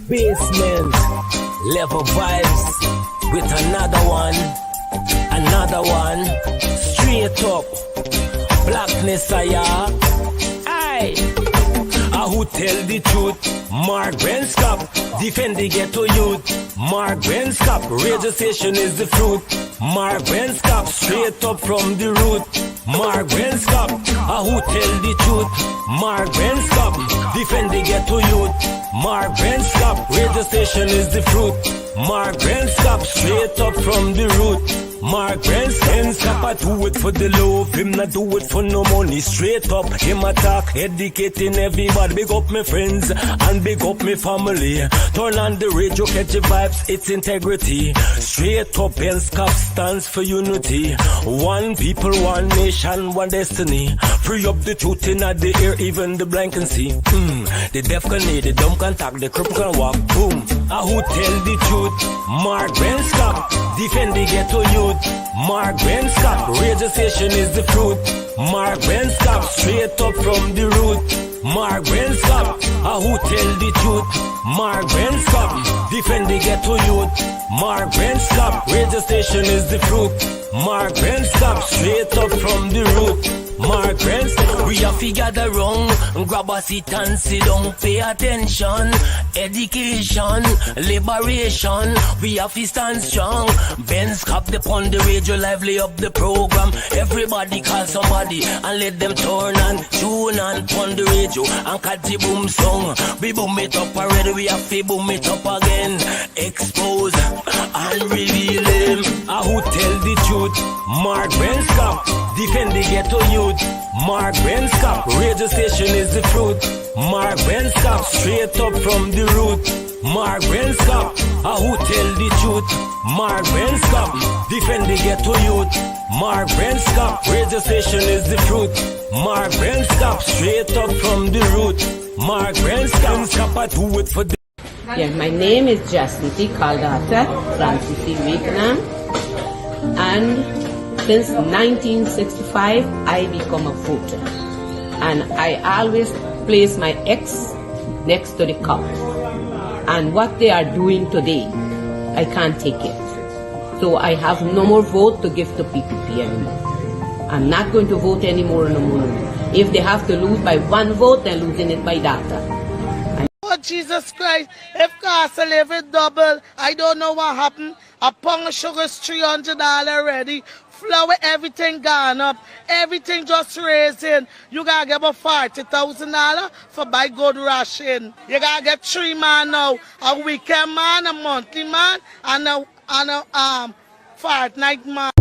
Basement, level vibes with another one, straight up, blackness aye. Who tell the truth? Mark Benscop, defend the ghetto youth. Mark Benscop, radio station is the fruit. Mark Benscop, straight up from the root. Mark Benscop, who tell the truth? Mark Benscop, defend the ghetto youth. Mark Benscop, radio station is the fruit. Mark Benscop, straight up from the root. Mark Benscop, I do it for the love, him not do it for no money. Straight up, him attack, educating everybody. Big up my friends and big up my family. Turn on the radio, catch the vibes, it's integrity. Straight up, Benscop stands for unity. One people, one nation, one destiny. Free up the truth in the air, even the blind can see. The deaf can hear, the dumb can talk, the cripple can walk. Boom. Who tell the truth? Mark Benscop, defend the ghetto youth. Mark Benscop, radio station is the fruit. Mark Benscop, straight up from the root. Mark Benscop, who tell the truth? Mark Benscop, defend the ghetto youth. Mark Benscop, radio station is the fruit. Mark Benscop, straight up from the root. Mark Benscop, we have figured the wrong. Grab a seat and sit down, pay attention. Education, liberation, we have to stand strong. Benscop upon the radio, lively up the program. Everybody call somebody and let them turn and tune and on the radio and catch the boom song. We boom it up already, we have to boom it up again. Expose and reveal him. Who tell the truth? Mark Benscop, defend the ghetto youth. Mark Benscop, radio station is the fruit. Mark Benscop, straight up from the root. Mark Benscop, who tell the truth? Mark Benscop, defend the ghetto youth. Mark Benscop, radio station is the fruit. Mark Benscop, straight up from the root. Mark Benscop, I do it for the... Yeah, my name is Jasmine Caldata, Francis Vietnam, and since 1965, I become a voter. And I always place my X next to the cup. And what they are doing today, I can't take it. So I have no more vote to give to PPP anymore. I'm not going to vote anymore no more. If they have to lose by one vote, they're losing it by data. Oh, Jesus Christ, if cost of living double, I don't know what happened. A pound of sugar is $300 already. Flour, everything gone up. Everything just raising. You gotta get about $40,000 for buy good ration. You gotta get 3 man now. A weekend man, a monthly man, and a fortnight man.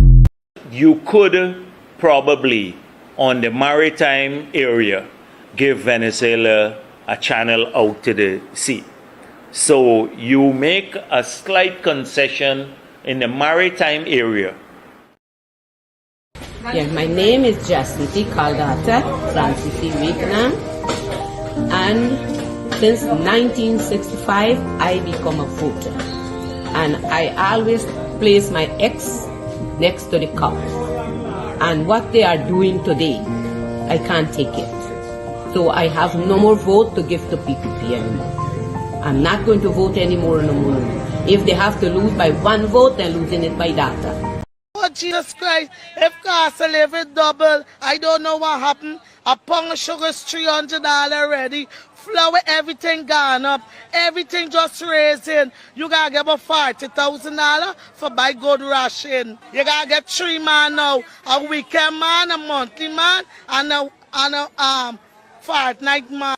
You could probably, on the maritime area, give Venezuela a channel out to the sea. So you make a slight concession in the maritime area. Yeah, my name is Jasmine Caldata, Francis Vietnam, and since 1965, I become a voter. And I always place my X next to the cup. And what they are doing today, I can't take it. So I have no more vote to give to PPP anymore. I'm not going to vote anymore no more. If they have to lose by one vote, they're losing it by data. Oh, Jesus Christ, if cost of living double, I don't know what happened. A pound of sugar is $300 already. Flour, everything gone up. Everything just raising. You gotta get about $40,000 for buy good ration. You gotta get 3 man now. A weekend man, a monthly man, and a fortnight man.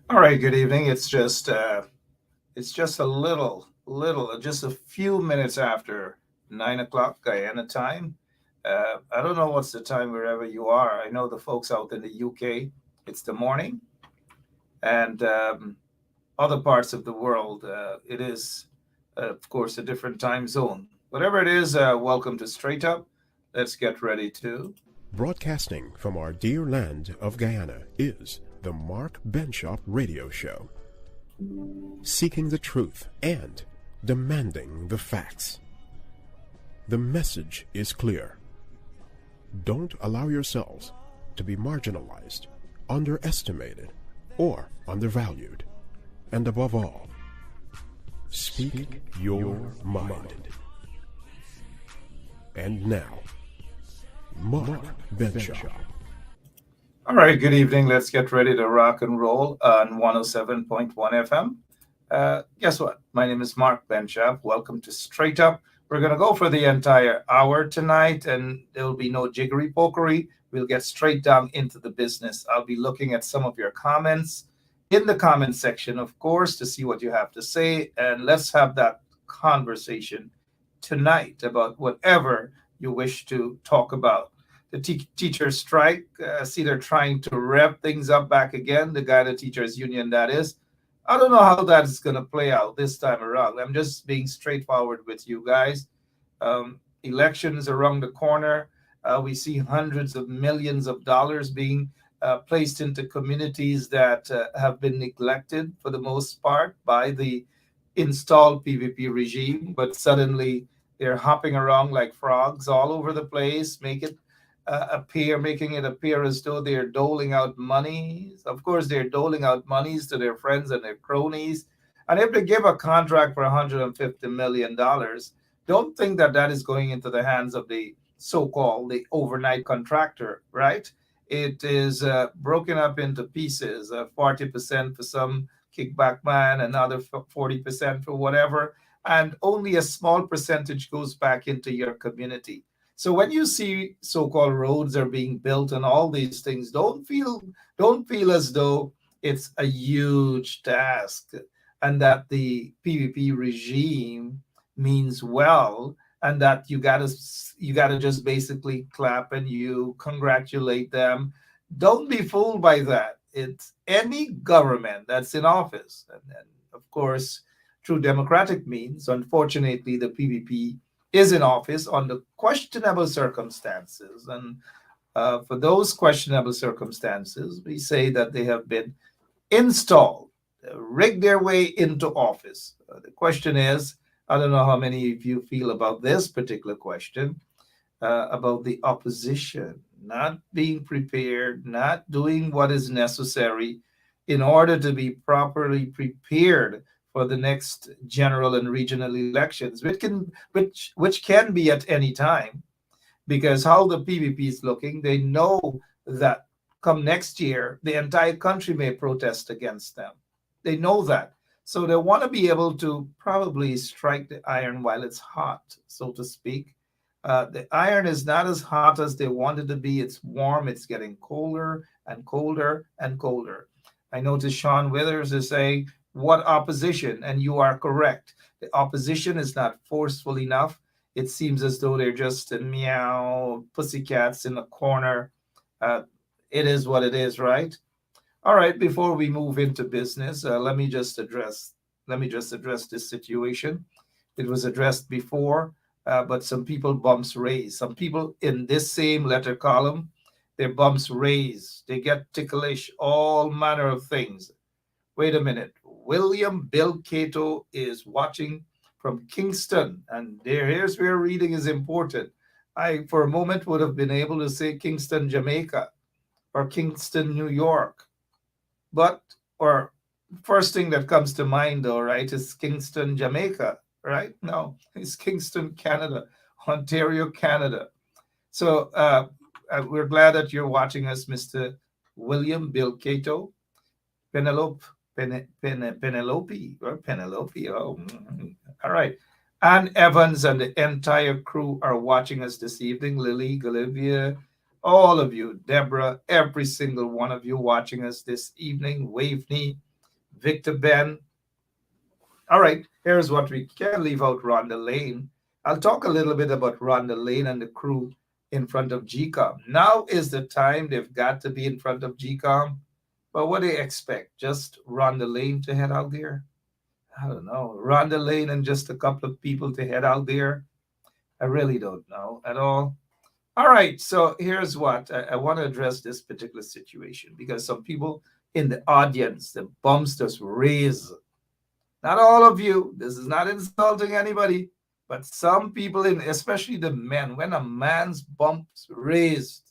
All right, good evening. It's just a little, just a few minutes after 9 o'clock Guyana time. I don't know what's the time wherever you are. I know the folks out in the UK, it's the morning, and other parts of the world, it is, of course, a different time zone. Whatever it is, welcome to Straight Up. Let's get ready to. Broadcasting from our dear land of Guyana is the Mark Benshop Radio Show. Seeking the truth and demanding the facts. The message is clear. Don't allow yourselves to be marginalized, underestimated, or undervalued. And above all, speak your mind. And now, Mark Benshop. All right, good evening. Let's get ready to rock and roll on 107.1 FM. Guess what? My name is Mark Benshop. Welcome to Straight Up. We're going to go for the entire hour tonight, and there will be no jiggery pokery. We'll get straight down into the business. I'll be looking at some of your comments in the comment section, of course, to see what you have to say. And let's have that conversation tonight about whatever you wish to talk about. The teachers strike, see they're trying to rev things up back again, the Guyana Teachers Union, that is. I don't know how that is going to play out this time around. I'm just being straightforward with you guys. Elections around the corner. We see hundreds of millions of dollars being placed into communities that have been neglected for the most part by the installed PPP regime, but suddenly they're hopping around like frogs all over the place, making it appear as though they're doling out monies. Of course, they're doling out monies to their friends and their cronies. And if they give a contract for $150 million, don't think that that is going into the hands of the so-called the overnight contractor, right? It is broken up into pieces, 40% for some kickback man, another 40% for whatever, and only a small percentage goes back into your community. So when you see so-called roads are being built and all these things, don't feel as though it's a huge task and that the PPP regime means well and that you gotta just basically clap and you congratulate them. Don't be fooled by that. It's any government that's in office, and of course through democratic means. Unfortunately, the PPP is in office under questionable circumstances. And for those questionable circumstances, we say that they have been installed, rigged their way into office. The question is, I don't know how many of you feel about this particular question, about the opposition not being prepared, not doing what is necessary in order to be properly prepared for the next general and regional elections, which can be at any time, because how the PPP is looking, they know that come next year, the entire country may protest against them. They know that. So they want to be able to probably strike the iron while it's hot, so to speak. The iron is not as hot as they want it to be. It's warm. It's getting colder and colder and colder. I notice Sean Withers is saying, what opposition? And you are correct. The opposition is not forceful enough. It seems as though they're just meow pussycats in the corner. It is what it is, right? All right. Before we move into business, let me just address this situation. It was addressed before, but some people bumps raised. Some people in this same letter column, their bumps raised. They get ticklish, all manner of things. Wait a minute. William Bill Cato is watching from Kingston, and here's where reading is important. I, for a moment, would have been able to say Kingston, Jamaica, or Kingston, New York. Or first thing that comes to mind, though, right, is Kingston, Jamaica, right? No, it's Kingston, Canada, Ontario, Canada. So we're glad that you're watching us, Mr. William Bill Cato. Penelope. Oh, all right. Ann Evans and the entire crew are watching us this evening. Lily, Olivia, all of you, Deborah, every single one of you watching us this evening. Waveney, Victor Ben. All right, here's what we can't leave out Rhonda Lane. I'll talk a little bit about Rhonda Lane and the crew in front of GCOM. Now is the time they've got to be in front of GCOM. But what do they expect? Just run the lane to head out there? I don't know. Run the lane and just a couple of people to head out there? I really don't know at all. All right, so here's what I want to address this particular situation because some people in the audience, the bumps just raise. Not all of you, this is not insulting anybody, but some people, in especially the men, when a man's bumps raised,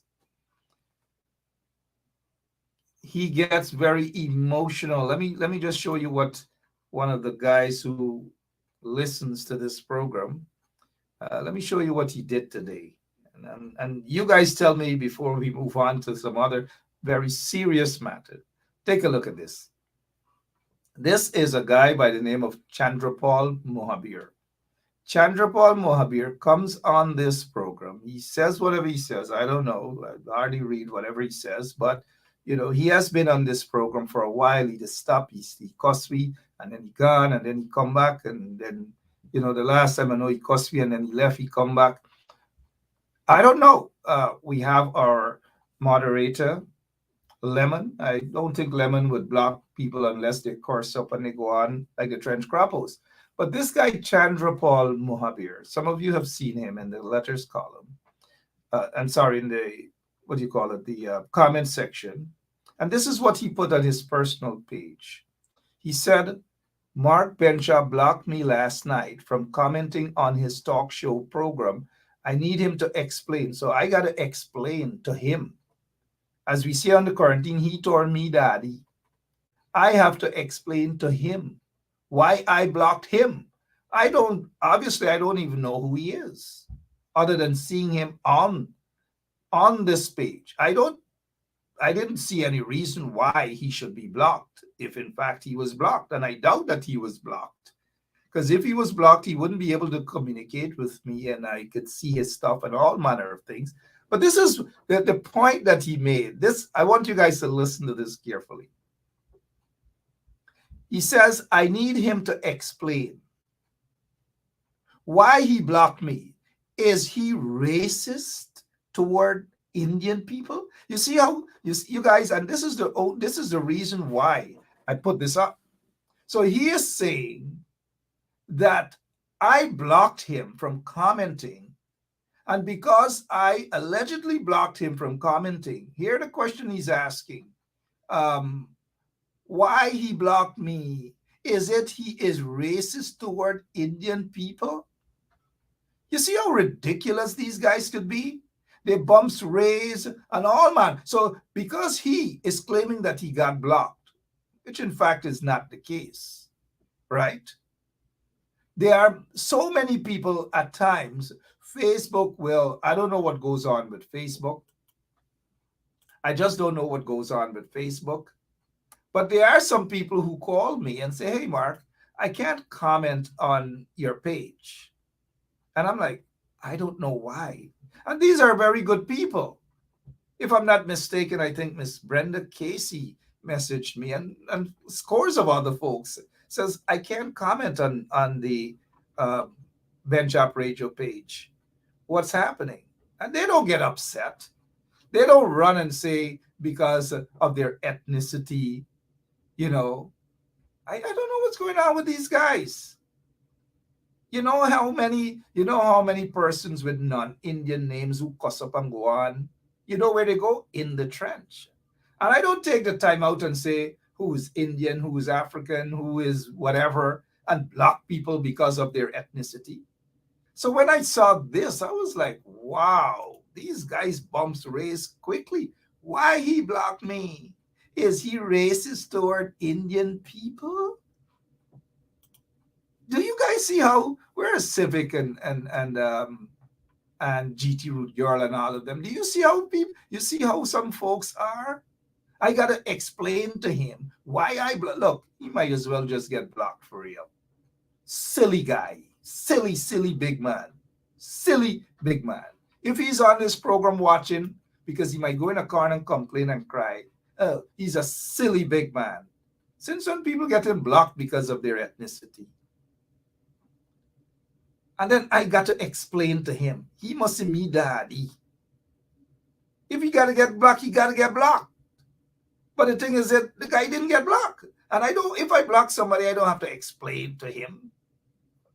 he gets very emotional. Let me just show you what one of the guys who listens to this program, let me show you what he did today. And you guys tell me before we move on to some other very serious matter. Take a look at this. This is a guy by the name of Chandrapal Mohabir. Chandrapal Mohabir comes on this program. He says whatever he says. I don't know. I hardly read whatever he says, but you know, he has been on this program for a while. He just stopped. He cussed me, and then he gone, and then he come back, and then, you know, the last time I know he cussed me, and then he left. He come back. I don't know. We have our moderator, Lemon. I don't think Lemon would block people unless they curse up and they go on like the trench crappos. But this guy, Chandrapal Mohabir, some of you have seen him in the letters column. I'm sorry, in the, what do you call it, the comment section. And this is what he put on his personal page. He said, Mark Benshaw blocked me last night from commenting on his talk show program. I need him to explain. So I got to explain to him. As we see on the quarantine, he told me, Daddy, I have to explain to him why I blocked him. Obviously, I don't even know who he is, other than seeing him on this page. I didn't see any reason why he should be blocked, if in fact he was blocked. And I doubt that he was blocked. Because if he was blocked, he wouldn't be able to communicate with me and I could see his stuff and all manner of things. But this is the point that he made. This, I want you guys to listen to this carefully. He says, I need him to explain why he blocked me. Is he racist toward Indian people? You see how, you guys, and this is the reason why I put this up. So he is saying that I blocked him from commenting, and because I allegedly blocked him from commenting, here the question he's asking, why he blocked me, is it he is racist toward Indian people? You see how ridiculous these guys could be? Their bumps raised and all, man. So because he is claiming that he got blocked, which in fact is not the case, right? There are so many people at times. Facebook will, I don't know what goes on with Facebook. I just don't know what goes on with Facebook. But there are some people who call me and say, hey, Mark, I can't comment on your page. And I'm like, I don't know why. And these are very good people. If I'm not mistaken, I think Miss Brenda Casey messaged me, and scores of other folks says, I can't comment on the Benchop Radio page. What's happening? And they don't get upset. They don't run and say because of their ethnicity, you know. I don't know what's going on with these guys. You know how many persons with non-Indian names who cuss up and go on? You know where they go? In the trench. And I don't take the time out and say who is Indian, who is African, who is whatever, and block people because of their ethnicity. So when I saw this, I was like, wow, these guys bumps raised quickly. Why he blocked me? Is he racist toward Indian people? Do you guys see how we're a Civic and GT Root Girl and all of them? Do you see how you see how some folks are? I gotta explain to him why I look. He might as well just get blocked for real. Silly guy, silly big man, silly big man. If he's on this program watching, because he might go in a corner and complain and cry, oh, he's a silly big man. Since when people get him blocked because of their ethnicity? And then I got to explain to him. He must see me, Daddy. If he got to get blocked, he got to get blocked. But the thing is that the guy didn't get blocked. And I don't, if I block somebody, I don't have to explain to him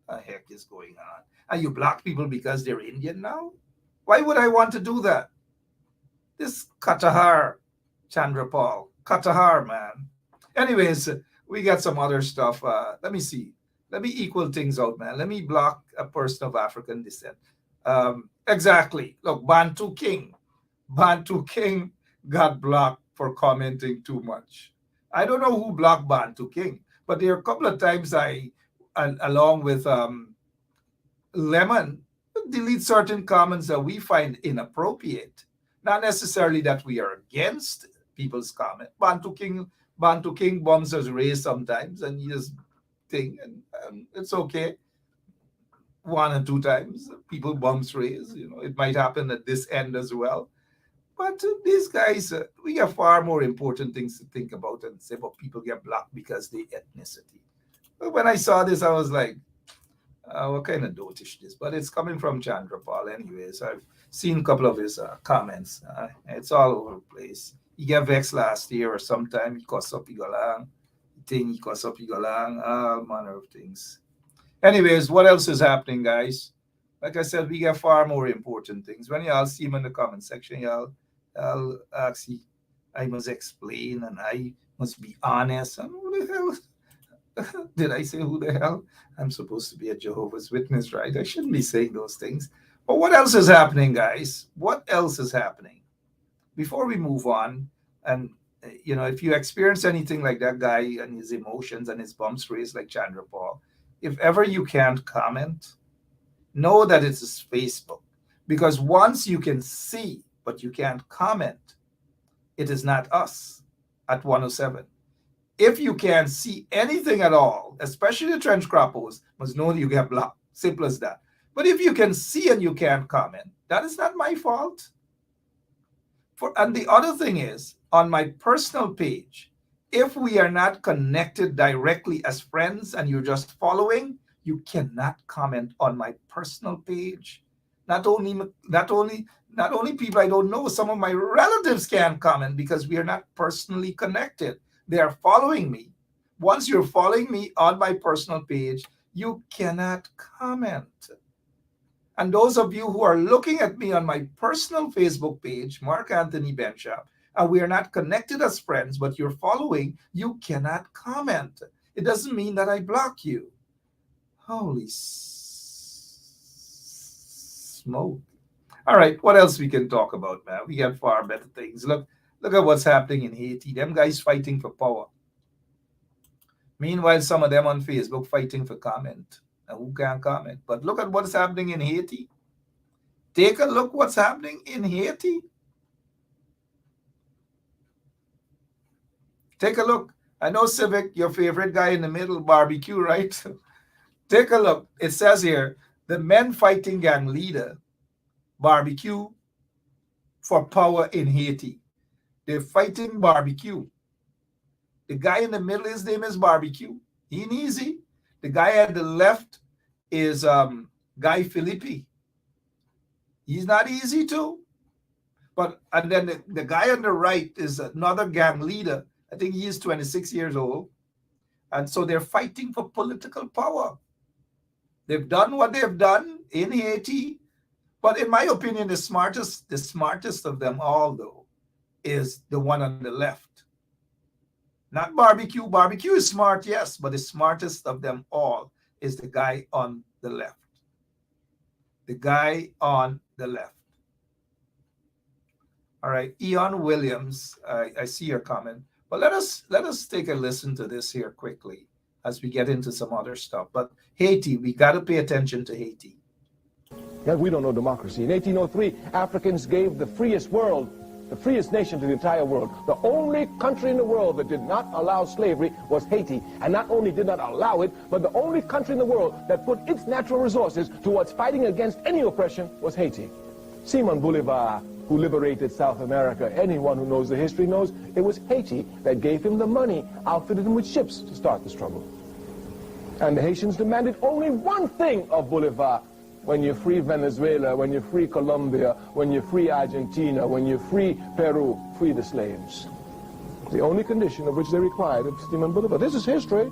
what the heck is going on. And you block people because they're Indian now? Why would I want to do that? This Katahar, Chandrapal, Katahar, man. Anyways, we got some other stuff. Let me see. Let me equal things out, man. Let me block a person of African descent. Exactly. Look, Bantu King got blocked for commenting too much. I don't know who blocked Bantu King, but there are a couple of times along with Lemon, delete certain comments that we find inappropriate. Not necessarily that we are against people's comment. Bantu King bombs us raised sometimes, and you just think, and it's okay. 1 and 2 times, people bombs raised. It might happen at this end as well. But these guys, we have far more important things to think about and say, but people get blocked because they ethnicity. But when I saw this, I was like, what kind of dotish this? But it's coming from Chandrapal anyways. I've seen a couple of his comments. It's all over the place. He got vexed last year or sometime. He cussed up Igalang. He cussed up Igalang. All manner of things. Anyways, what else is happening, guys? Like I said, we got far more important things. When y'all see him in the comment section, I'll actually, I must explain and I must be honest. And who the hell? Did I say who the hell? I'm supposed to be a Jehovah's Witness, right? I shouldn't be saying those things. But what else is happening, guys? What else is happening? Before we move on, and if you experience anything like that guy and his emotions and his bumps raised like Chandrapal, if ever you can't comment, know that it's his Facebook. Because once you can see, but you can't comment, it is not us at 107. If you can't see anything at all, especially the trench croppers, must know that you get blocked. Simple as that. But if you can see and you can't comment, that is not my fault. And the other thing is, on my personal page, if we are not connected directly as friends and you're just following, you cannot comment on my personal page. Not only people I don't know, some of my relatives can't comment because we are not personally connected. They are following me. Once you're following me on my personal page, you cannot comment. And those of you who are looking at me on my personal Facebook page, Mark Anthony Benchap, and we are not connected as friends, but you're following, you cannot comment. It doesn't mean that I block you. Holy smoke. All right, what else we can talk about, man? We got far better things. Look at what's happening in Haiti. Them guys fighting for power. Meanwhile, some of them on Facebook fighting for comment. And who can't comment? But look at what's happening in Haiti. Take a look what's happening in Haiti. Take a look. I know, Civic, your favorite guy in the middle, barbecue, right? Take a look. It says here, the men fighting gang leader, barbecue, for power in Haiti. They're fighting barbecue. The guy in the middle, his name is Barbecue. He ain't easy. The guy at the left is Guy Philippi. He's not easy too. And then the guy on the right is another gang leader. I think he is 26 years old. And so they're fighting for political power. They've done what they've done in Haiti. But in my opinion, the smartest of them all, though, is the one on the left. Not Barbecue. Barbecue is smart, yes, but the smartest of them all is the guy on the left. The guy on the left. All right, Eon Williams, I see your comment. But let us take a listen to this here quickly as we get into some other stuff. But Haiti, we got to pay attention to Haiti. Yeah, we don't know democracy. In 1803, Africans gave the freest nation to the entire world. The only country in the world that did not allow slavery was Haiti. And not only did not allow it, but the only country in the world that put its natural resources towards fighting against any oppression was Haiti. Simon Bolivar, who liberated South America, anyone who knows the history knows it was Haiti that gave him the money, outfitted him with ships to start the struggle. And the Haitians demanded only one thing of Bolivar: when you free Venezuela, when you free Colombia, when you free Argentina, when you free Peru, free the slaves. The only condition of which they required of Simon Bolivar. This is history.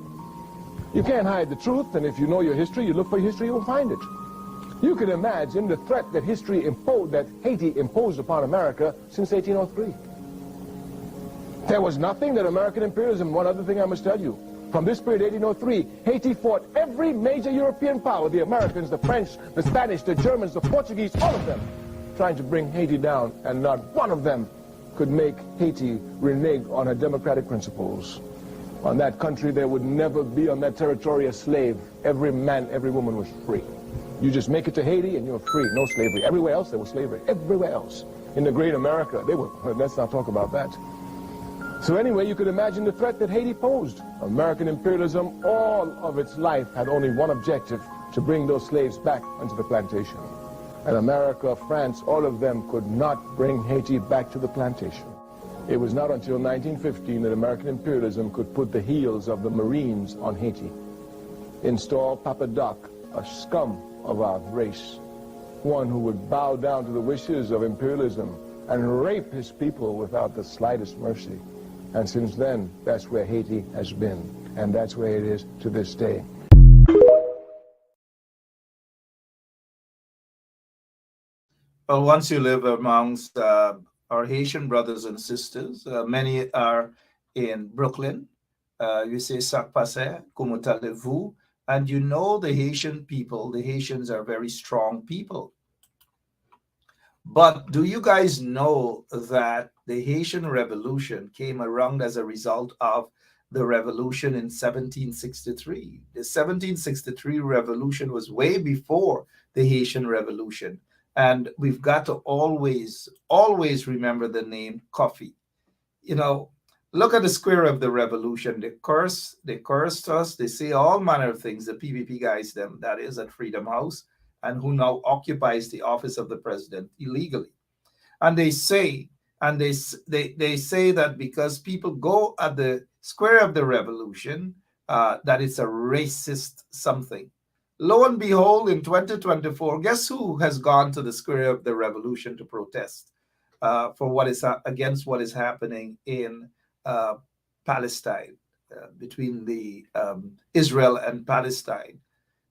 You can't hide the truth, and if you know your history, you look for history, you'll find it. You can imagine the threat that Haiti imposed upon America since 1803. There was nothing that American imperialism, one other thing I must tell you, from this period, 1803, Haiti fought every major European power, the Americans, the French, the Spanish, the Germans, the Portuguese, all of them, trying to bring Haiti down, and not one of them could make Haiti renege on her democratic principles. On that country, there would never be on that territory a slave. Every man, every woman was free. You just make it to Haiti and you're free, no slavery. Everywhere else there was slavery, everywhere else. In the great America, they were, let's not talk about that. So anyway, you could imagine the threat that Haiti posed. American imperialism, all of its life, had only one objective, to bring those slaves back onto the plantation. And America, France, all of them could not bring Haiti back to the plantation. It was not until 1915 that American imperialism could put the heels of the Marines on Haiti, install Papa Doc, a scum of our race, one who would bow down to the wishes of imperialism and rape his people without the slightest mercy. And since then, that's where Haiti has been, and that's where it is to this day. Well, once you live amongst our Haitian brothers and sisters, many are in Brooklyn. You say, "Sac passe, comment allez-vous?" And you know the Haitian people, the Haitians are very strong people. But do you guys know that the Haitian Revolution came around as a result of the revolution in 1763? The 1763 revolution was way before the Haitian Revolution. And we've got to always remember the name Coffee. You know, look at the square of the revolution. They cursed us. They say all manner of things. The PPP guys, them, that is at Freedom House, and who now occupies the office of the president illegally. And they say that because people go at the square of the revolution, that it's a racist something. Lo and behold, in 2024, guess who has gone to the square of the revolution to protest for what is against what is happening in Palestine, between the Israel and Palestine?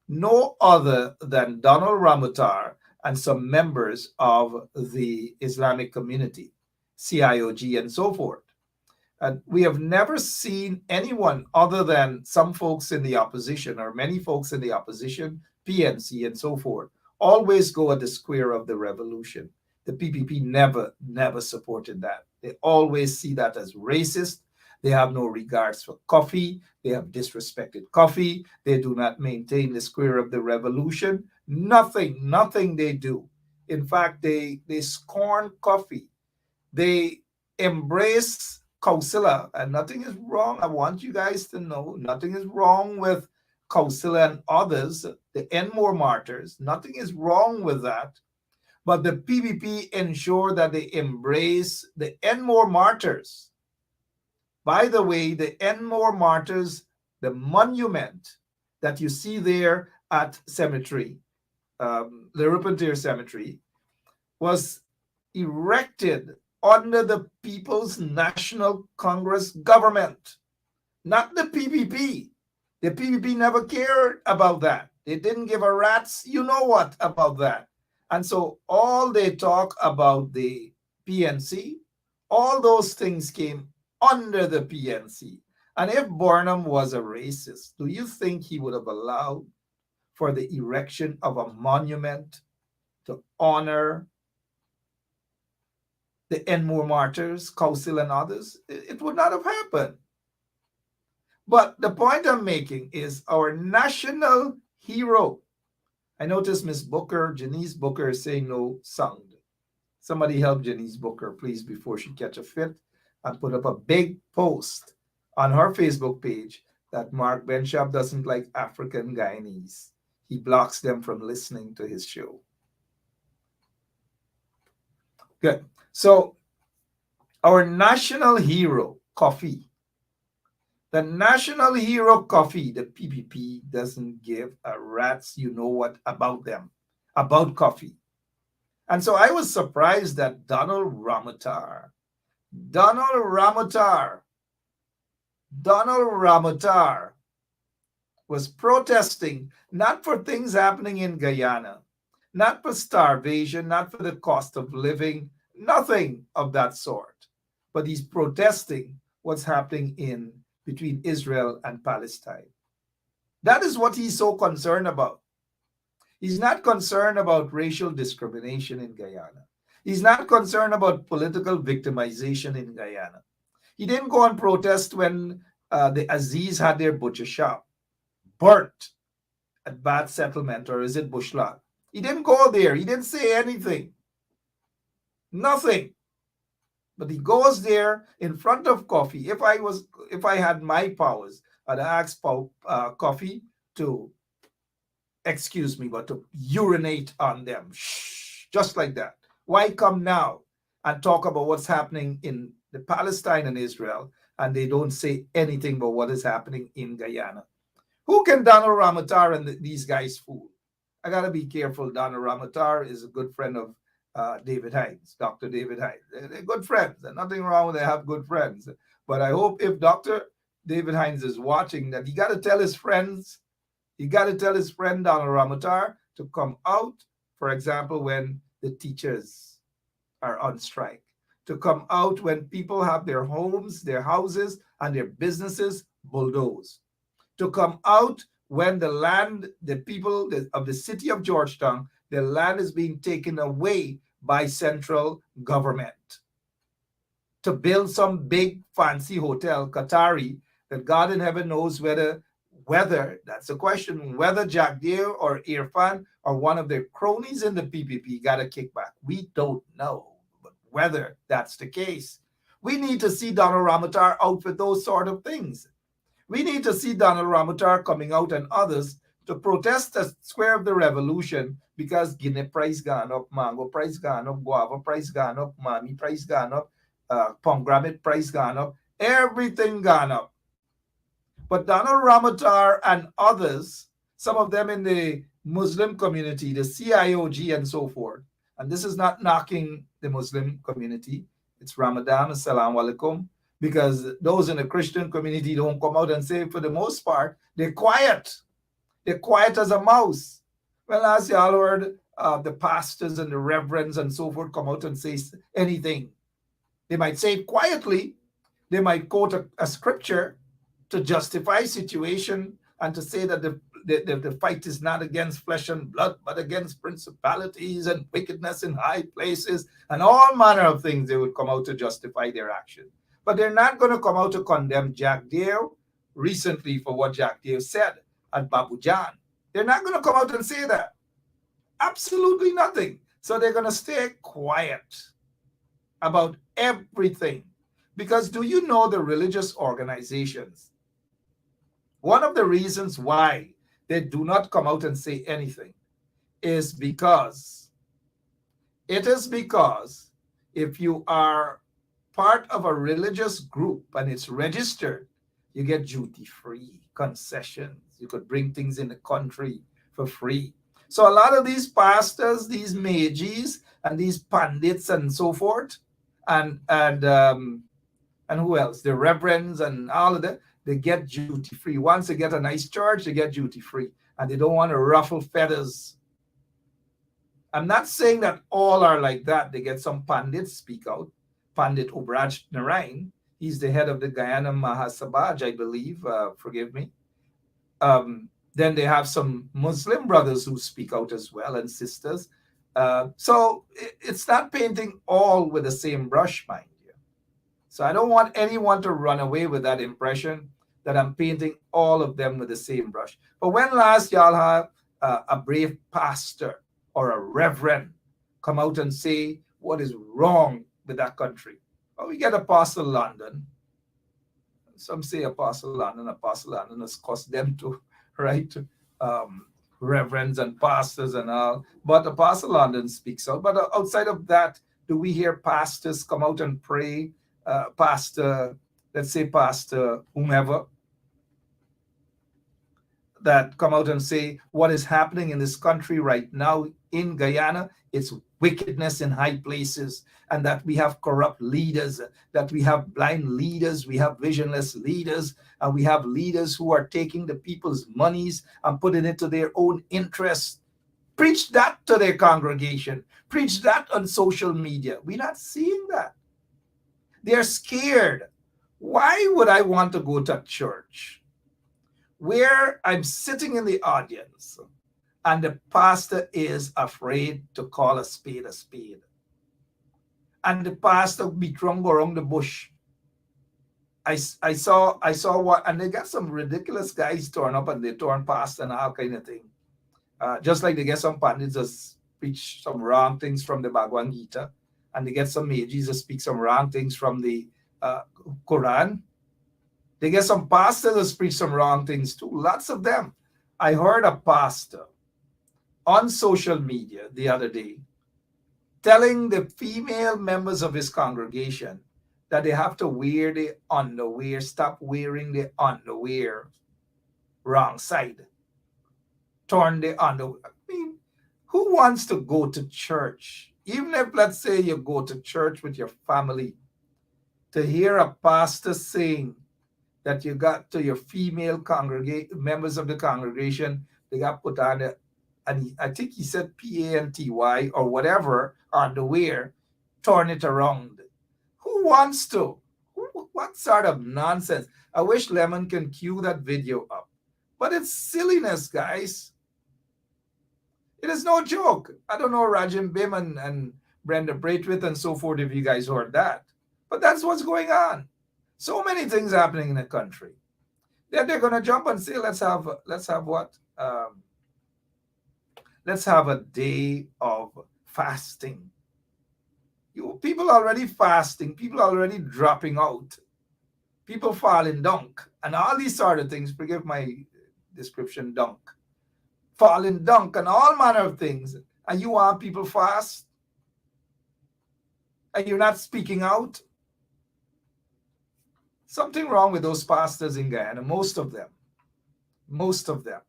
No other than Donald Ramutar and some members of the Islamic community, CIOG and so forth. And we have never seen anyone other than some folks in the opposition, or many folks in the opposition, PNC and so forth, always go at the square of the revolution. The PPP never supported that. They always see that as racist. They have no regards for coffee. They have disrespected coffee. They do not maintain the square of the revolution. Nothing they do. In fact, they scorn coffee. They embrace Kausila, and nothing is wrong. I want you guys to know nothing is wrong with Kausila and others, the Enmore martyrs. Nothing is wrong with that. But the PPP ensure that they embrace the Enmore martyrs. By the way, the Enmore martyrs, the monument that you see there at cemetery, the Rupentier Cemetery, was erected under the People's National Congress government, not the PPP. The PPP never cared about that. They didn't give a rat's you know what about that. And so all they talk about the PNC, all those things came under the PNC. And if Burnham was a racist, do you think he would have allowed for the erection of a monument to honor the Enmore martyrs, Kausil and others? It would not have happened. But the point I'm making is our national hero. I noticed Miss Booker, Janice Booker, is saying no sound. Somebody help Janice Booker, please, before she catch a fit, and put up a big post on her Facebook page that Mark Benshop doesn't like African Guyanese. He blocks them from listening to his show. Good. So our national hero, coffee. The national hero coffee, the PPP doesn't give a rat's you know what about them. about coffee. And so I was surprised that Donald Ramotar was protesting not for things happening in Guyana, not for starvation, not for the cost of living, nothing of that sort. But he's protesting what's happening in between Israel and Palestine. That is what he's so concerned about. He's not concerned about racial discrimination in Guyana. He's not concerned about political victimization in Guyana. He didn't go and protest when the Aziz had their butcher shop burnt at Bad Settlement, or is it Bushlat? He didn't go there. He didn't say anything. Nothing. But he goes there in front of Coffee. If I had my powers, I'd ask Coffee to, excuse me, but to urinate on them. Shh, just like that. Why come now and talk about what's happening in the Palestine and Israel, and they don't say anything about what is happening in Guyana? Who can Donald Ramotar and these guys fool? I got to be careful. Donald Ramotar is a good friend of David Hines, Dr. David Hines. They're good friends. There's nothing wrong with they have good friends. But I hope if Dr. David Hines is watching that he got to tell his friends, Donald Ramotar to come out, for example, when the teachers are on strike, to come out when people have their homes, their houses, and their businesses bulldozed, to come out when the land, the people of the city of Georgetown, their land is being taken away by central government, to build some big fancy hotel, Qatari, that God in heaven knows whether, that's the question, whether Jack Deere or Irfan or one of their cronies in the PPP got a kickback. We don't know, but whether that's the case. We need to see Donald Ramotar out for those sort of things. We need to see Donald Ramotar coming out and others to protest the square of the revolution because Guinea price gone up, mango price gone up, guava price gone up, mami price gone up, pomegranate price gone up, everything gone up. But Donald Ramotar and others, some of them in the Muslim community, the CIOG and so forth, and this is not knocking the Muslim community, it's Ramadan, assalamu alaikum, because those in the Christian community don't come out and say, for the most part, they're quiet. They're quiet as a mouse. Well, as y'all heard, the pastors and the reverends and so forth come out and say anything. They might say it quietly. They might quote a scripture to justify situation and to say that the fight is not against flesh and blood, but against principalities and wickedness in high places and all manner of things. They would come out to justify their action. But they're not going to come out to condemn Jack Deere recently for what Jack Deere said at Babujan. They're not going to come out and say that. Absolutely nothing. So they're going to stay quiet about everything. Because do you know the religious organizations? One of the reasons why they do not come out and say anything is because if you are part of a religious group and it's registered, you get duty-free concessions. You could bring things in the country for free. So a lot of these pastors, these majis, and these pandits and so forth, and who else? The reverends and all of that, they get duty-free. Once they get a nice charge, they get duty-free. And they don't want to ruffle feathers. I'm not saying that all are like that. They get some pandits speak out. Pandit Obraj Narain, he's the head of the Guyana Mahasabaj, I believe. Forgive me. Then they have some Muslim brothers who speak out as well, and sisters. So it's not painting all with the same brush, mind you. So I don't want anyone to run away with that impression that I'm painting all of them with the same brush. But when last y'all have a brave pastor or a reverend come out and say what is wrong with that country? Well, we get Apostle London. Some say Apostle London has cost them to, right? Reverends and pastors and all. But Apostle London speaks out. But outside of that, do we hear pastors come out and pray? Pastor, let's say Pastor whomever, that come out and say what is happening in this country right now in Guyana, it's wickedness in high places, and that we have corrupt leaders, that we have blind leaders, we have visionless leaders, and we have leaders who are taking the people's monies and putting it to their own interests. Preach that to their congregation. Preach that on social media. We're not seeing that. They're scared. Why would I want to go to church where I'm sitting in the audience and the pastor is afraid to call a spade a spade? And the pastor be drunk around the bush. I saw what, and they got some ridiculous guys torn up and they torn past and all kind of thing. Just like they get some pundits that preach some wrong things from the Bhagavad Gita, and they get some mages that speak some wrong things from the Quran. They get some pastors that preach some wrong things too. Lots of them. I heard a pastor on social media the other day telling the female members of his congregation that they have to wear the underwear, stop wearing the underwear wrong side, turn the underwear. I mean, who wants to go to church? Even if, let's say, you go to church with your family, to hear a pastor saying that you got to your female members of the congregation, they got put on a, and I think he said PANTY or whatever underwear, turn it around. Who wants to? What sort of nonsense? I wish Lemon can cue that video up. But it's silliness, guys. It is no joke. I don't know Rajim Bim and Brenda Braithwaite and so forth, if you guys heard that. But that's what's going on. So many things happening in the country. Then they're going to jump and say, let's have what? Let's have a day of fasting. People already fasting. People already dropping out. People falling dunk. And all these sort of things, forgive my description, dunk. Falling dunk and all manner of things. And you want people fast? And you're not speaking out? Something wrong with those pastors in Guyana, most of them. Most of them.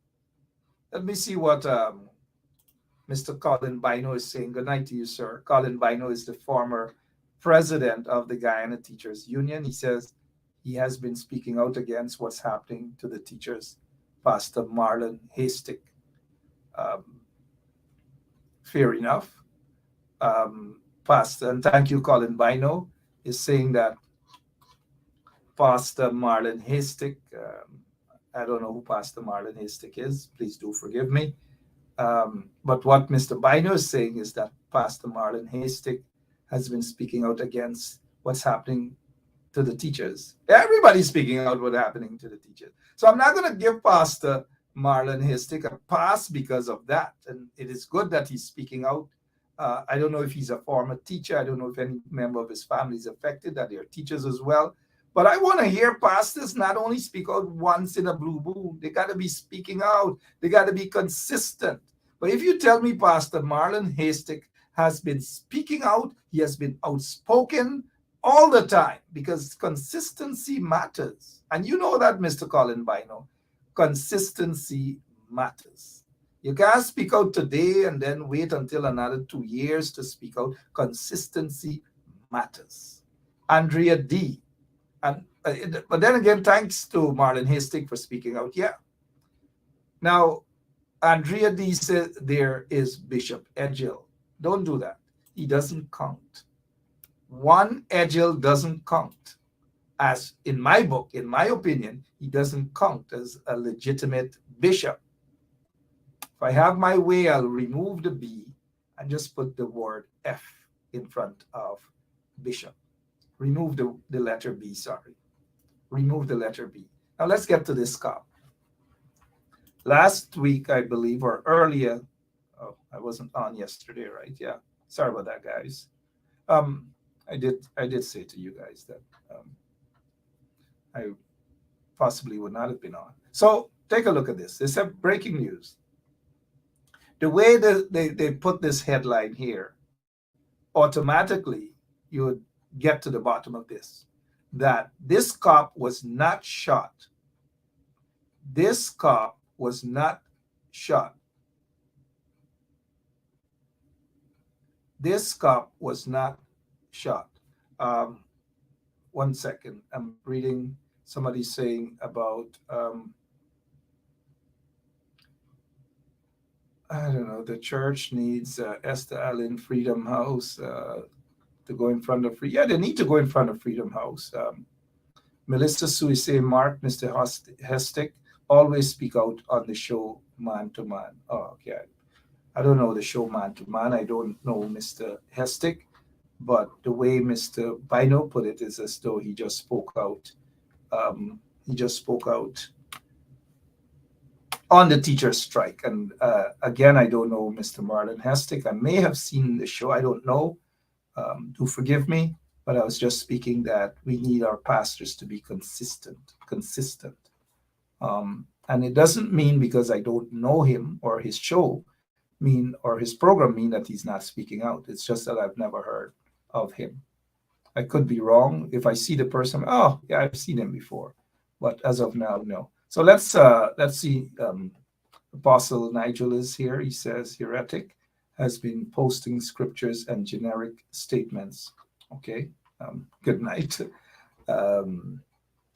Let me see what Mr. Colin Bino is saying. Good night to you, sir. Colin Bino is the former president of the Guyana Teachers Union. He says he has been speaking out against what's happening to the teachers. Pastor Marlon Hastic. Fair enough. Pastor, and thank you, Colin Bino, is saying that Pastor Marlon Hastic, I don't know who Pastor Marlon Hastic is. Please do forgive me. But what Mr. Bino is saying is that Pastor Marlon Hastic has been speaking out against what's happening to the teachers. Everybody's speaking out what's happening to the teachers. So I'm not going to give Pastor Marlon Hastic a pass because of that. And it is good that he's speaking out. I don't know if he's a former teacher. I don't know if any member of his family is affected, that they're teachers as well. But I want to hear pastors not only speak out once in a blue moon. They got to be speaking out. They got to be consistent. But if you tell me Pastor Marlon Hastic has been speaking out, he has been outspoken all the time, because consistency matters. And you know that, Mr. Colin Bino. Consistency matters. You can't speak out today and then wait until another 2 years to speak out. Consistency matters. Andrea D. And but then again, thanks to Marlon Hastic for speaking out. Yeah. Now, Andrea D said there is Bishop Edgel. Don't do that. He doesn't count. One Edgel doesn't count. As in my book, in my opinion, he doesn't count as a legitimate bishop. If I have my way, I'll remove the B and just put the word F in front of bishop. Remove the letter B, sorry. Remove the letter B. Now let's get to this cop. Last week, I believe, or earlier, oh, I wasn't on yesterday, right? Yeah. Sorry about that, guys. I did say to you guys that I possibly would not have been on. So take a look at this. They said breaking news. The way that they put this headline here, automatically you would get to the bottom of this, that this cop was not shot. This cop was not shot this cop was not shot. One second. I'm reading somebody saying about, I don't know, the church needs Esther Allen Freedom House to go in front of, yeah, they need to go in front of Freedom House. Melissa Sui say, Mark, Mr. Hestick, always speak out on the show man to man. Oh, okay. I don't know the show man to man. I don't know Mr. Hestick, but the way Mr. Bino put it is as though he just spoke out. He just spoke out on the teacher's strike. And again, I don't know Mr. Marlon Hestick. I may have seen the show. I don't know. Do forgive me, but I was just speaking that we need our pastors to be consistent. And it doesn't mean because I don't know him or his show mean or his program mean that he's not speaking out. It's just that I've never heard of him. I could be wrong. If I see the person, oh yeah, I've seen him before, but as of now, no. So let's see. Apostle Nigel is here. He says heretic has been posting scriptures and generic statements. Okay. Good night.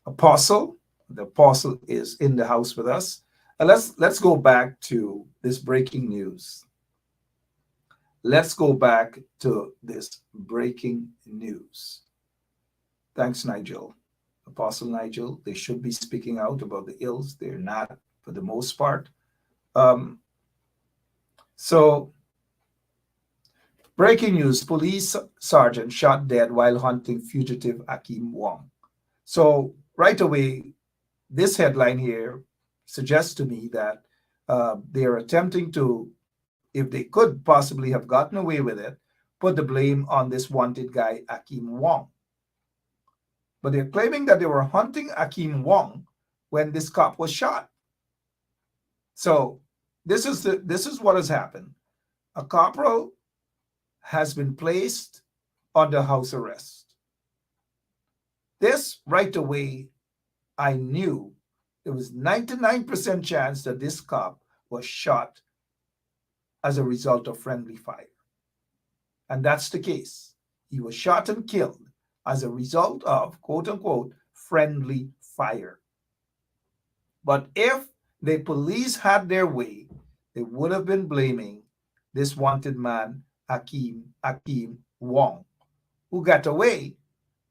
Apostle, the apostle is in the house with us. Let's go back to this breaking news. Let's go back to this breaking news. Thanks, Nigel. Apostle Nigel, they should be speaking out about the ills. They're not for the most part. So, breaking news, police sergeant shot dead while hunting fugitive Akeem Wong. So right away, this headline here suggests to me that they're attempting to, if they could possibly have gotten away with it, put the blame on this wanted guy, Akeem Wong. But they're claiming that they were hunting Akeem Wong when this cop was shot. So this is what has happened. A corporal has been placed under house arrest. This right away, I knew there was 99% chance that this cop was shot as a result of friendly fire. And that's the case. He was shot and killed as a result of, quote unquote, friendly fire. But if the police had their way, they would have been blaming this wanted man, Akeem Wong, who got away.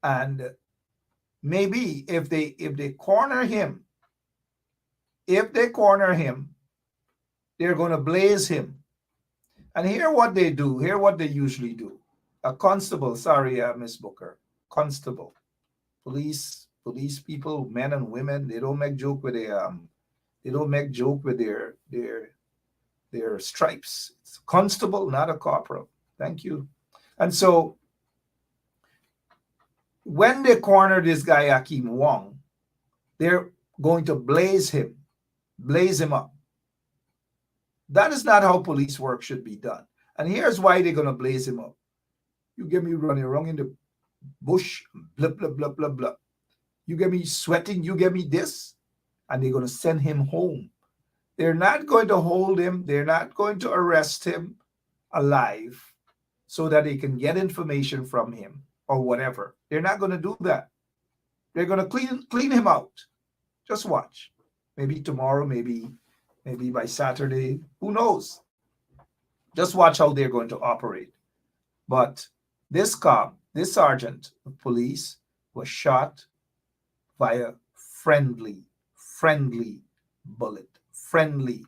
And maybe if they corner him, they're going to blaze him. And hear what they do. Hear what they usually do. A constable, sorry, Miss Booker, constable, police people, men and women, they don't make joke with their stripes. It's a constable, not a corporal. Thank you. And so when they corner this guy Akeem Wong, they're going to blaze him up. That is not how police work should be done. And here's why they're going to blaze him up. You get me running around in the bush, blah, blah, blah, blah, blah. You get me sweating, you get me this, and they're going to send him home. They're not going to hold him. They're not going to arrest him alive so that they can get information from him or whatever. They're not going to do that. They're going to clean him out. Just watch. Maybe tomorrow, maybe by Saturday. Who knows? Just watch how they're going to operate. But this cop, this sergeant of police, was shot via friendly bullet, friendly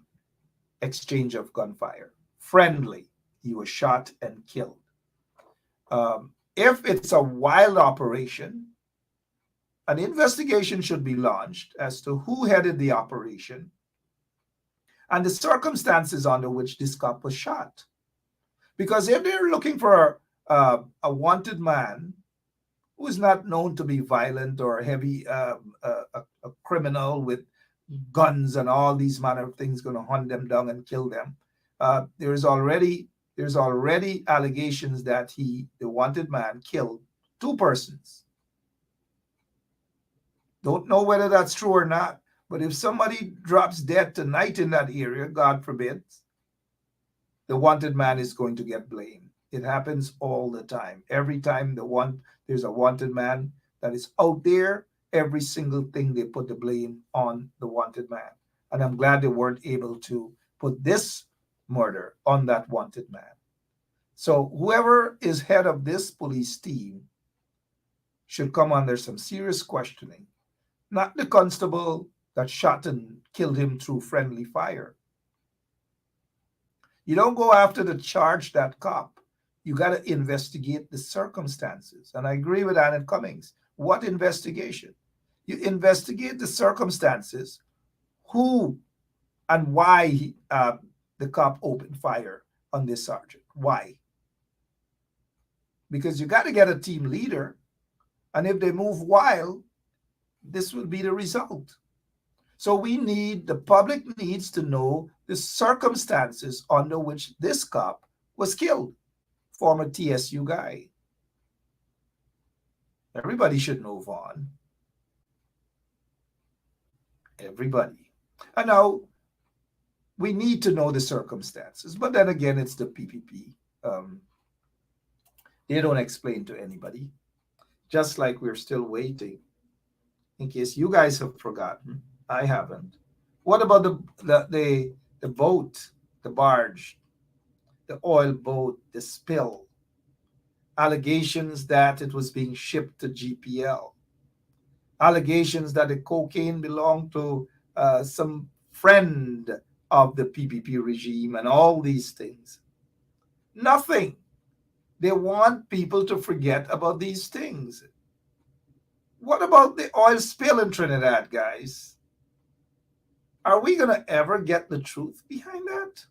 exchange of gunfire. Friendly. He was shot and killed. If it's a wild operation, an investigation should be launched as to who headed the operation and the circumstances under which this cop was shot. Because if they're looking for a wanted man who is not known to be violent or heavy, a criminal with guns and all these manner of things going to hunt them down and kill them, there's already allegations that the wanted man, killed 2 persons. Don't know whether that's true or not, but if somebody drops dead tonight in that area, God forbid, the wanted man is going to get blamed. It happens all the time. Every time there's a wanted man that is out there, every single thing they put the blame on the wanted man. And I'm glad they weren't able to put this murder on that wanted man. So whoever is head of this police team should come under some serious questioning. Not the constable that shot and killed him through friendly fire. You don't go after the charge that cop. You got to investigate the circumstances. And I agree with Annette Cummings. What investigation? You investigate the circumstances, who and why the cop opened fire on this sergeant. Why? Because you got to get a team leader. And if they move wild, this will be the result. So the public needs to know the circumstances under which this cop was killed. Former TSU guy. Everybody should move on. Everybody. And now we need to know the circumstances. But then again, it's the PPP. They don't explain to anybody. Just like we're still waiting. In case you guys have forgotten, I haven't. What about the boat, the barge, the oil boat, the spill? Allegations that it was being shipped to GPL. Allegations that the cocaine belonged to some friend of the PPP regime and all these things. Nothing. They want people to forget about these things. What about the oil spill in Trinidad, guys? Are we going to ever get the truth behind that?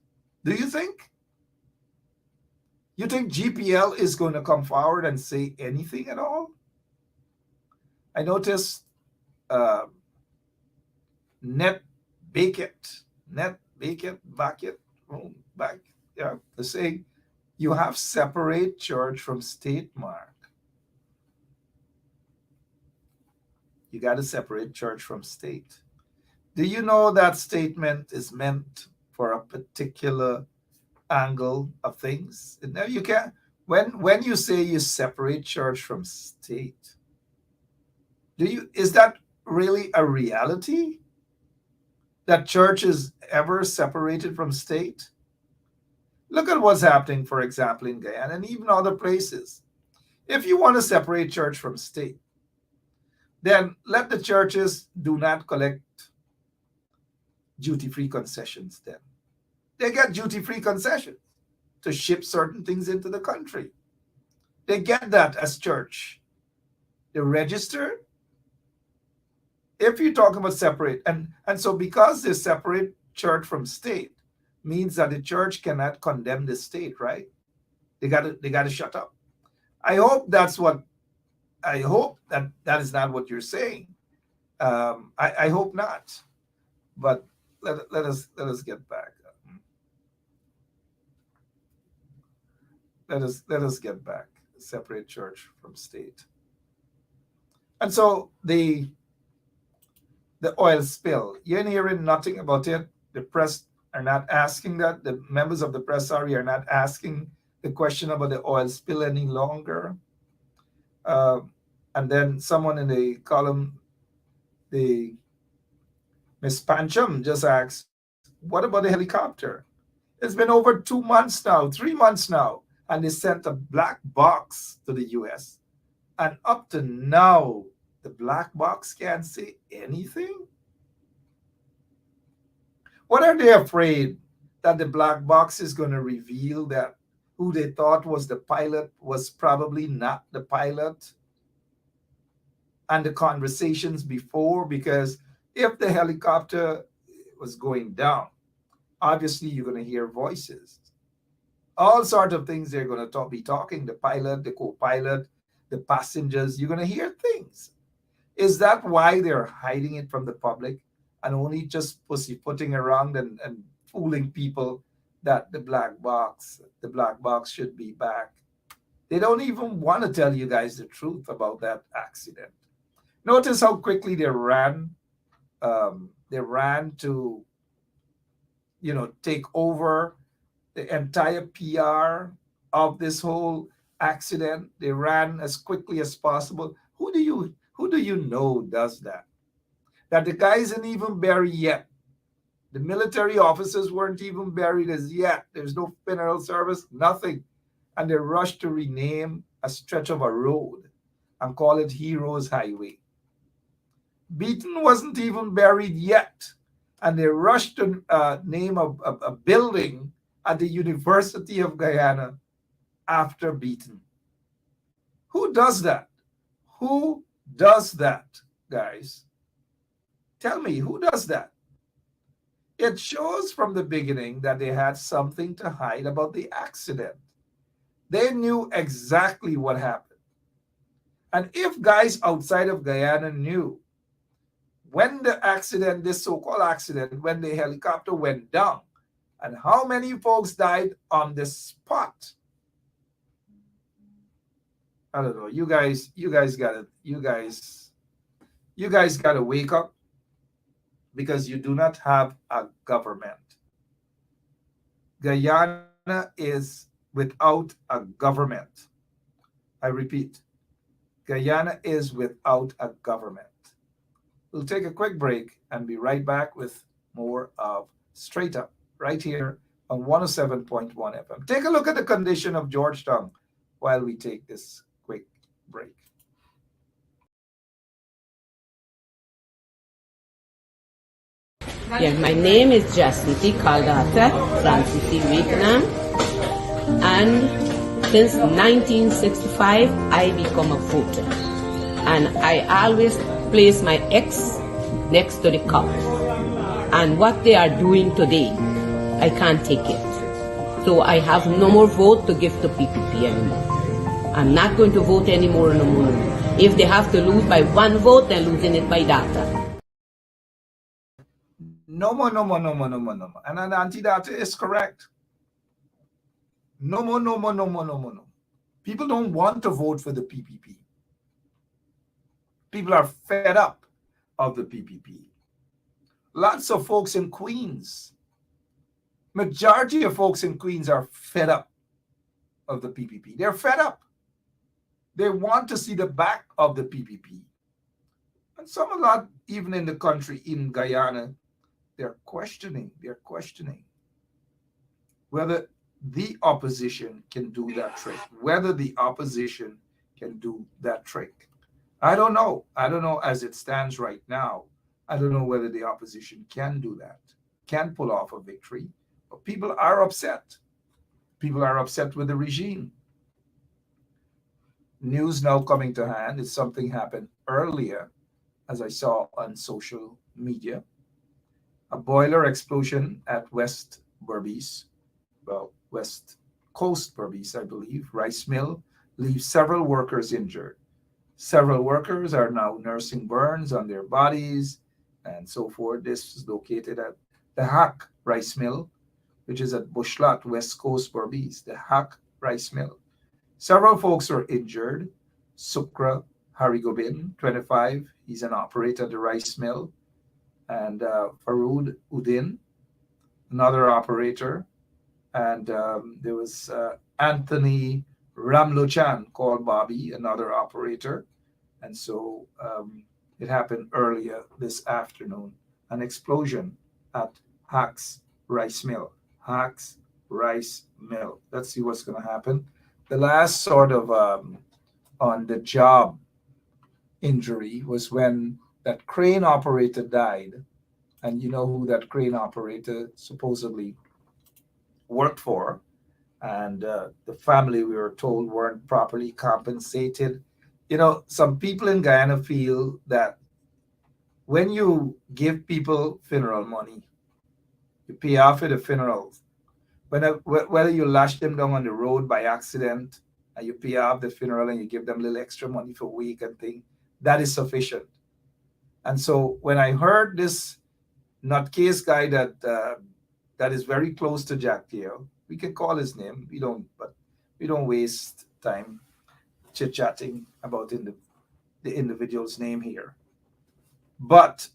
Do you think? You think GPL is going to come forward and say anything at all? I noticed Net Backett, they say you have separate church from state, Mark. You got to separate church from state. Do you know that statement is meant for a particular angle of things? Now you can when you say you separate church from state, is that really a reality? That church is ever separated from state? Look at what's happening, for example, in Guyana and even other places. If you want to separate church from state, then let the churches do not collect duty-free concessions then. They get duty-free concessions to ship certain things into the country. They get that as church. They're registered. If you talk about separate, and so because they separate church from state, means that the church cannot condemn the state, right? They gotta shut up. I hope that is not what you're saying. I hope not. But let us get back. Let us get back. Separate church from state. And so the oil spill, you're hearing nothing about it. The press are not asking that. The members of the press, are not asking the question about the oil spill any longer. And then someone in the column, Miss Pancham just asked, what about the helicopter? It's been over 2 months now, 3 months now, and they sent a black box to the US. And up to now, the black box can't say anything? What are they afraid? That the black box is going to reveal that who they thought was the pilot was probably not the pilot? And the conversations before, because if the helicopter was going down, obviously you're going to hear voices. All sorts of things they're going to be talking, the pilot, the co-pilot, the passengers, you're going to hear things. Is that why they're hiding it from the public and only just pussyfooting around and fooling people that the black box should be back? They don't even want to tell you guys the truth about that accident. Notice how quickly they ran. They ran to, take over the entire PR of this whole accident. They ran as quickly as possible. Who do you know does that? That the guy isn't even buried yet. The military officers weren't even buried as yet. There's no funeral service, nothing. And they rushed to rename a stretch of a road and call it Heroes Highway. Beaton wasn't even buried yet. And they rushed to name a building at the University of Guyana after Beaton. Who does that? Who does that, guys? Tell me, who does that? It shows from the beginning that they had something to hide about the accident. They knew exactly what happened. And if guys outside of Guyana knew when the accident, this so-called accident, when the helicopter went down, and how many folks died on the spot, I don't know. You guys gotta wake up, because you do not have a government. Guyana is without a government. I repeat, Guyana is without a government. We'll take a quick break and be right back with more of Straight Up right here on 107.1 FM. Take a look at the condition of Georgetown while we take this quick break. Yeah, my name is Jasniti Kaldata Francis Vietnam, and since 1965 I become a voter, and I always place my ex next to the cop, and what they are doing today, I can't take it. So I have no more vote to give to PPP anymore. I'm not going to vote anymore no more. If they have to lose by one vote, they're losing it by data. No more. And an anti-data is correct. No more. People don't want to vote for the PPP. People are fed up of the PPP. Lots of folks in Queens, majority of folks in Queens are fed up of the PPP. They're fed up. They want to see the back of the PPP. And a lot even in the country, in Guyana, they're questioning whether the opposition can do that trick, I don't know as it stands right now. I don't know whether the opposition can do that, can pull off a victory. But people are upset. People are upset with the regime. News now coming to hand is something happened earlier, as I saw on social media. A boiler explosion at West Coast Berbice, I believe, rice mill, leaves several workers injured. Several workers are now nursing burns on their bodies and so forth. This is located at the Hack Rice Mill, which is at Bushlat, West Coast Berbice, the Hack Rice Mill. Several folks were injured. Sukra Harigobin, 25, he's an operator at the rice mill. And Faroud Udin, another operator. And there was Anthony Ramlochan, called Bobby, another operator. And so it happened earlier this afternoon, an explosion at Hack's Rice Mill. Hack's Rice Mill. Let's see what's going to happen. The last sort of on-the-job injury was when that crane operator died. And you know who that crane operator supposedly worked for. And the family, we were told, weren't properly compensated. You know, some people in Guyana feel that when you give people funeral money, you pay off for the funerals. Whether you lash them down on the road by accident and you pay off the funeral and you give them a little extra money for a week and thing, that is sufficient. And so when I heard this nutcase guy that is very close to Jack Thiel, we can call his name. We don't waste time chit-chatting about the individual's name here. But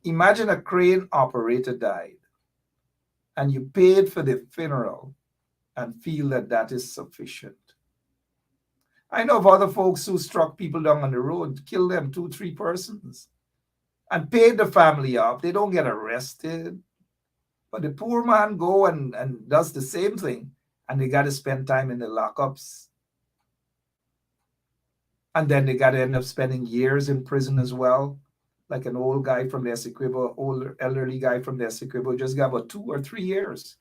imagine a crane operator died and you paid for the funeral and feel that that is sufficient. I know of other folks who struck people down on the road, killed them, 2, 3 persons, and paid the family off. They don't get arrested. But the poor man go and does the same thing, and they got to spend time in the lockups. And then they got to end up spending years in prison as well. Like an old guy from the Essequibo, older elderly guy from the Essequibo just got about 2 or 3 years.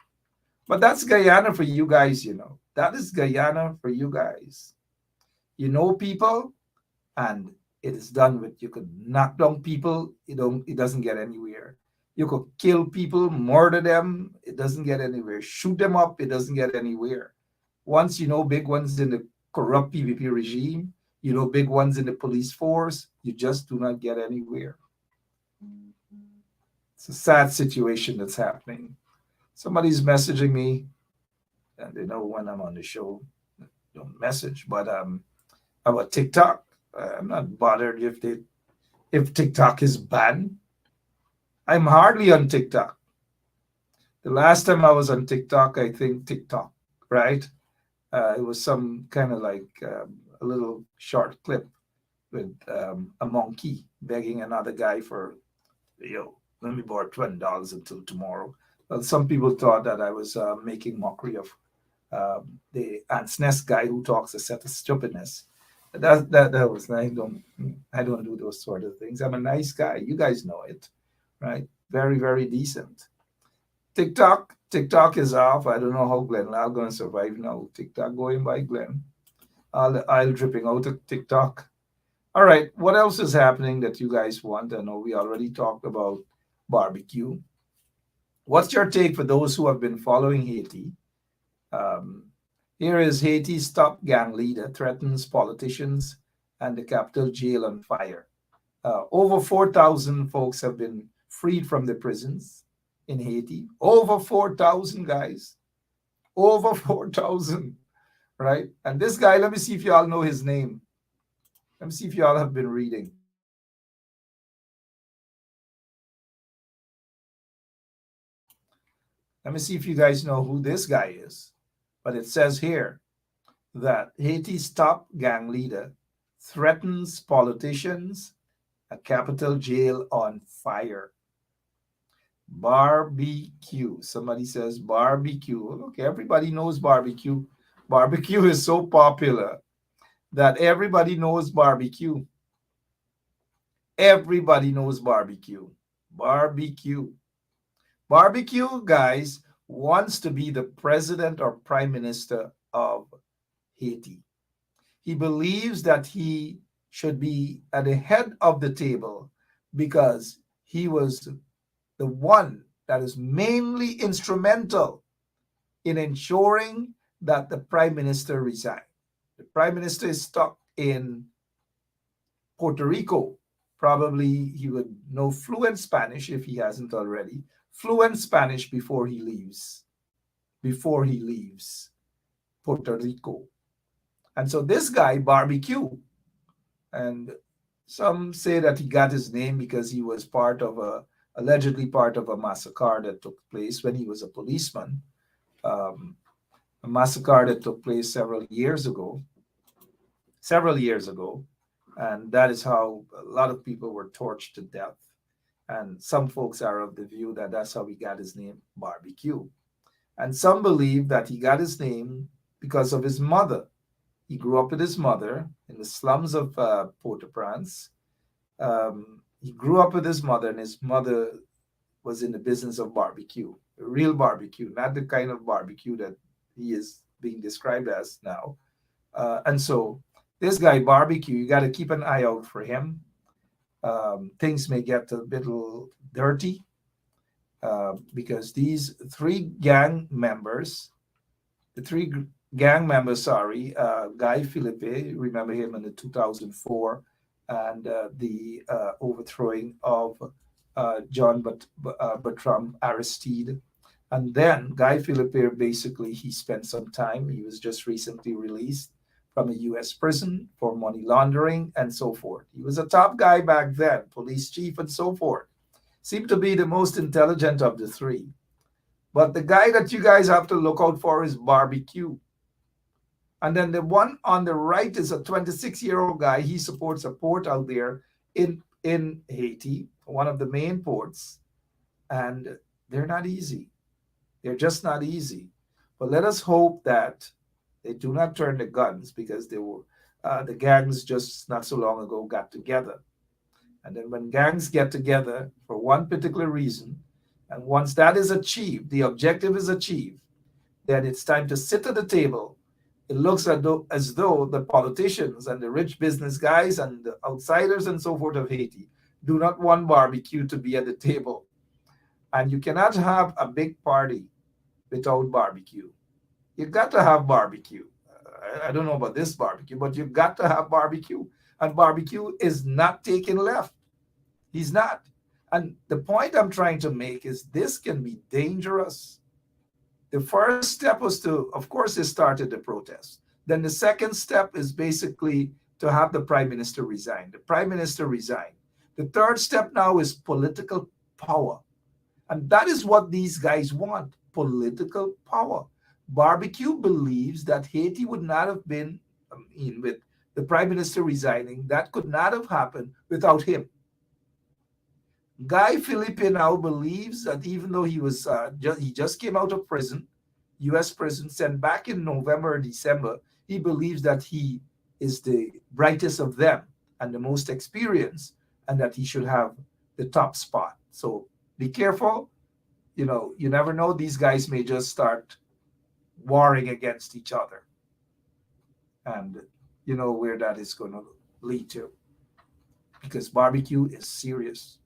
But that's Guyana for you guys, you know. That is Guyana for you guys. You know people, and it is done with. You could knock down people, it doesn't get anywhere. You could kill people, murder them, it doesn't get anywhere. Shoot them up, it doesn't get anywhere. Once you know big ones in the corrupt PPP regime, you know big ones in the police force, you just do not get anywhere. It's a sad situation that's happening. Somebody's messaging me, and they know when I'm on the show, don't message, but about TikTok. I'm not bothered if TikTok is banned. I'm hardly on TikTok. The last time I was on TikTok, I think TikTok, right? It was some kind of like a little short clip with a monkey begging another guy for, let me borrow $20 until tomorrow. Well, some people thought that I was making mockery of the Ants Nest guy who talks a set of stupidness. That was I don't do those sort of things. I'm a nice guy. You guys know it, right? Very, very decent. TikTok is off. I don't know how Glenn Lal going to survive now. TikTok going by Glenn. I'll dripping out of TikTok. All right, what else is happening that you guys want? I know we already talked about barbecue. What's your take for those who have been following Haiti? Here is Haiti's top gang leader threatens politicians and the capital jail on fire. Over 4,000 folks have been freed from the prisons in Haiti. Over 4,000 guys. Over 4,000, right? And this guy, let me see if you all know his name. Let me see if you all have been reading. Let me see if you guys know who this guy is. But it says here that Haiti's top gang leader threatens politicians, a capital jail on fire. Barbecue. Somebody says barbecue. Okay, everybody knows barbecue. Barbecue is so popular that everybody knows barbecue. Everybody knows barbecue. Barbecue. Barbecue, guys, wants to be the president or prime minister of Haiti. He believes that he should be at the head of the table because he was the one that is mainly instrumental in ensuring that the prime minister resigned. The prime minister is stuck in Puerto Rico. Probably he would know fluent Spanish if he hasn't already. Fluent Spanish before he leaves Puerto Rico. And so this guy, Barbecue, and some say that he got his name because he was allegedly part of a massacre that took place when he was a policeman. A massacre that took place several years ago. And that is how a lot of people were tortured to death. And some folks are of the view that that's how he got his name, Barbecue. And some believe that he got his name because of his mother. He grew up with his mother in the slums of Port-au-Prince. He grew up with his mother, and his mother was in the business of barbecue, real barbecue, not the kind of barbecue that he is being described as now. And so this guy, Barbecue, you got to keep an eye out for him. Things may get a little dirty because these three gang members, Guy Philippe, remember him in the 2004, and the overthrowing of John Bertrand Aristide. And then Guy Philippe, basically, he spent some time. He was just recently released from a U.S. prison for money laundering and so forth. He was a top guy back then, police chief and so forth. Seemed to be the most intelligent of the three. But the guy that you guys have to look out for is Barbecue. And then the one on the right is a 26-year-old guy. He supports a port out there in Haiti, one of the main ports. And they're not easy. They're just not easy. But let us hope that they do not turn the guns, because they were the gangs just not so long ago got together. And then when gangs get together for one particular reason, and once that is achieved, the objective is achieved, then it's time to sit at the table. It looks as though the politicians and the rich business guys and the outsiders and so forth of Haiti do not want Barbecue to be at the table. And you cannot have a big party without Barbecue. You've got to have Barbecue. I don't know about this Barbecue, but you've got to have Barbecue. And Barbecue is not taking left. He's not. And the point I'm trying to make is this can be dangerous. The first step was to, of course, they started the protest. Then the second step is basically to have the prime minister resign. The prime minister resigned. The third step now is political power. And that is what these guys want, political power. Barbecue believes that Haiti would not have been, with the prime minister resigning, that could not have happened without him. Guy Philippe now believes that even though he was he just came out of prison, U.S. prison, sent back in November or December, he believes that he is the brightest of them and the most experienced, and that he should have the top spot. So be careful. You know, you never know. These guys may just start warring against each other. And you know where that is going to lead to. Because Barbecue is serious.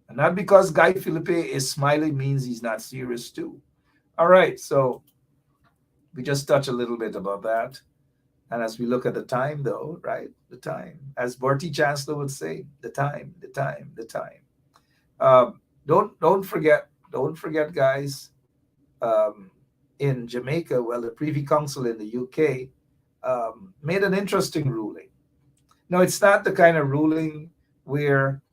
And not because Guy Philippe is smiling means he's not serious too. All right, so we just touch a little bit about that. And as we look at the time, though, right, the time, as Bertie Chancellor would say, the time. Don't forget, guys. In Jamaica, well, the Privy Council in the UK made an interesting ruling. No, it's not the kind of ruling where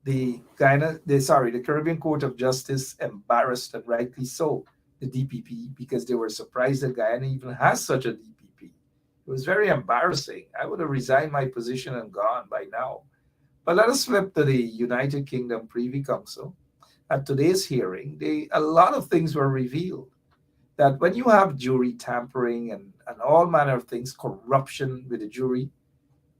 the Caribbean Court of Justice embarrassed, and rightly so, the DPP, because they were surprised that Guyana even has such a DPP. It was very embarrassing. I would have resigned my position and gone by now. But let us flip to the United Kingdom Privy Council. At today's hearing, a lot of things were revealed. That when you have jury tampering and all manner of things, corruption with the jury,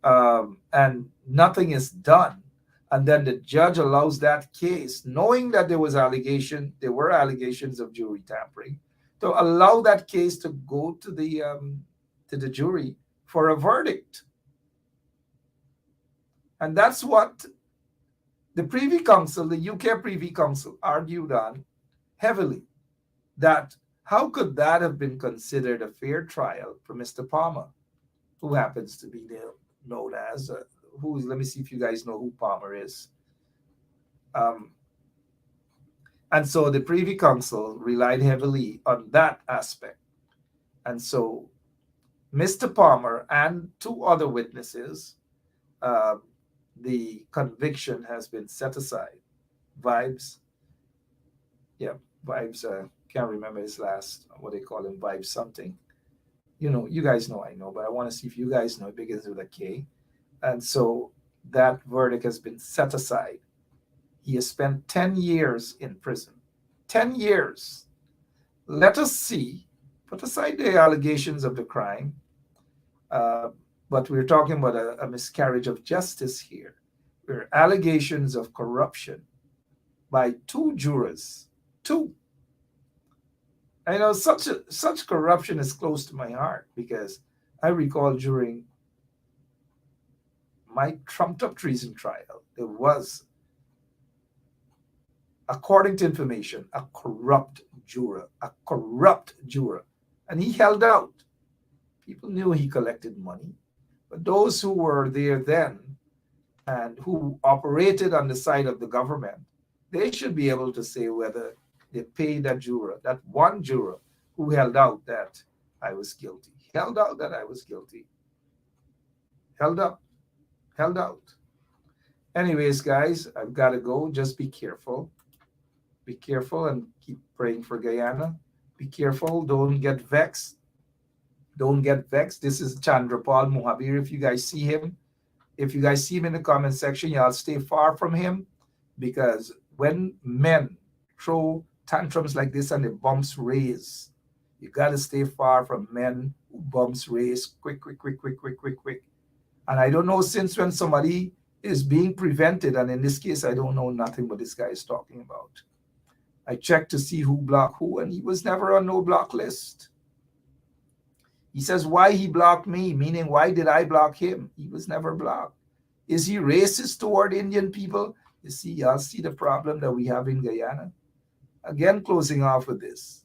and nothing is done, and then the judge allows that case, knowing that there were allegations of jury tampering, to allow that case to go to the jury for a verdict. And that's what the Privy Council, the UK Privy Council, argued on heavily, that how could that have been considered a fair trial for Mr. Palmer, who happens to be known as, let me see if you guys know who Palmer is. And so the Privy Council relied heavily on that aspect. And so Mr. Palmer and two other witnesses, the conviction has been set aside. Vibes, can't remember his last, what they call him, Vibes something. You know, you guys know I know, but I want to see if you guys know. It begins with a K. And so that verdict has been set aside. He has spent 10 years in prison. 10 years. Let us see, put aside the allegations of the crime, but we're talking about a miscarriage of justice here. There are allegations of corruption by two jurors. Two. I know such corruption is close to my heart, because I recall during my trumped-up treason trial, there was, according to information, a corrupt juror, and he held out. People knew he collected money, but those who were there then and who operated on the side of the government, they should be able to say whether they paid that juror, that one juror who held out that I was guilty. Held out. Anyways, guys, I've got to go. Just be careful. Be careful and keep praying for Guyana. Be careful. Don't get vexed. Don't get vexed. This is Chandrapal Mohabir. If you guys see him, in the comment section, y'all stay far from him, because when men throw tantrums like this and the bumps raise, you got to stay far from men who bumps raise quick. And I don't know since when somebody is being prevented, and in this case, I don't know nothing what this guy is talking about. I checked to see who blocked who, and he was never on no block list. He says why he blocked me, meaning why did I block him? He was never blocked. Is he racist toward Indian people? You see, y'all see the problem that we have in Guyana? Again, closing off with this.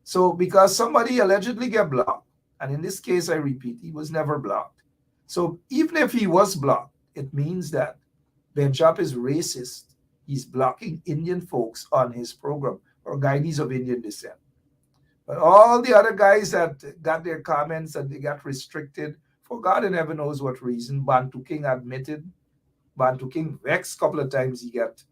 So because somebody allegedly get blocked, and in this case, I repeat, he was never blocked. So even if he was blocked, it means that Benchop is racist. He's blocking Indian folks on his program, or Guyanese of Indian descent. But all the other guys that got their comments and they got restricted, for God in heaven knows what reason. Bantu King admitted. Bantu King vexed a couple of times. He got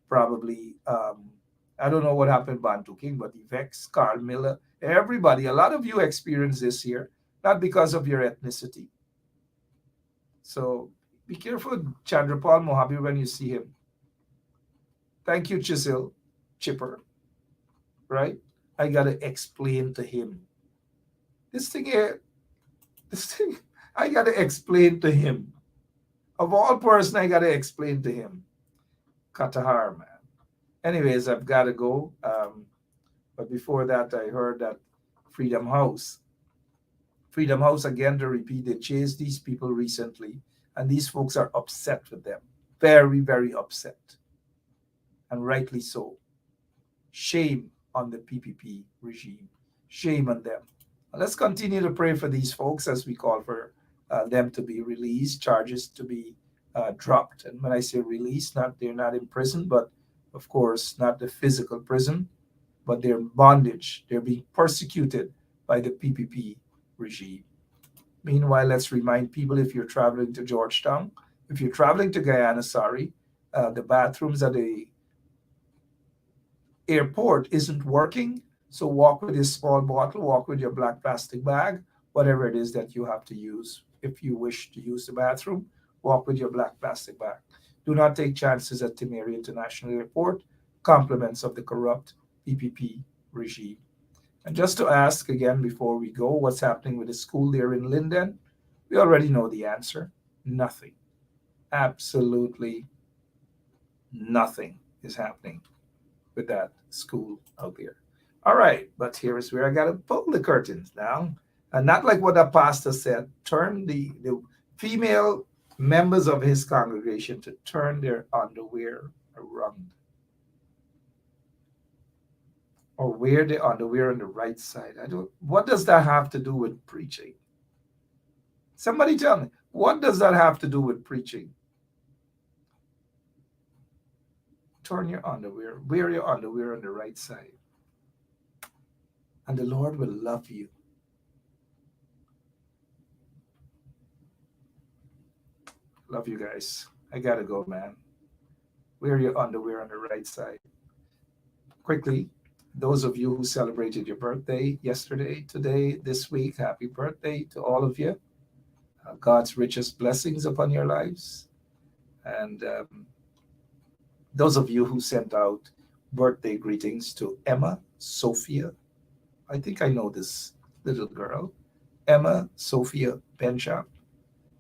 probably, I don't know what happened to Bantu King, but he vexed. Carl Miller, everybody. A lot of you experienced this here, not because of your ethnicity. So be careful, Chandrapal Mohabir, when you see him. Thank you, Chisil, Chipper. Right? I got to explain to him. This thing, I got to explain to him. Of all person, I got to explain to him. Katahar, man. Anyways, I've got to go. But before that, I heard that Freedom House, again, to repeat, they chased these people recently, and these folks are upset with them. Very, very upset. And rightly so. Shame on the PPP regime. Shame on them. Let's continue to pray for these folks as we call for them to be released, charges to be dropped. And when I say released, they're not in prison, but of course, not the physical prison, but they're in bondage. They're being persecuted by the PPP regime. Meanwhile, let's remind people, if you're traveling to Georgetown, if you're traveling to Guyana, the bathrooms at the airport isn't working. So walk with your small bottle, walk with your black plastic bag, whatever it is that you have to use. If you wish to use the bathroom, walk with your black plastic bag. Do not take chances at Timeri International Airport, compliments of the corrupt PPP regime. And just to ask again before we go, what's happening with the school there in Linden? We already know the answer. Nothing. Absolutely nothing is happening with that school out there. All right, but here is where I got to pull the curtains down. And not like what the pastor said, turn the female members of his congregation to turn their underwear around. Or wear the underwear on the right side. What does that have to do with preaching? Somebody tell me, what does that have to do with preaching? Turn your underwear, wear your underwear on the right side. And the Lord will love you. Love you guys. I gotta go, man. Wear your underwear on the right side. Quickly, those of you who celebrated your birthday yesterday, today, this week, happy birthday to all of you. God's richest blessings upon your lives. And those of you who sent out birthday greetings to Emma Sophia. I think I know this little girl, Emma Sophia Benchop.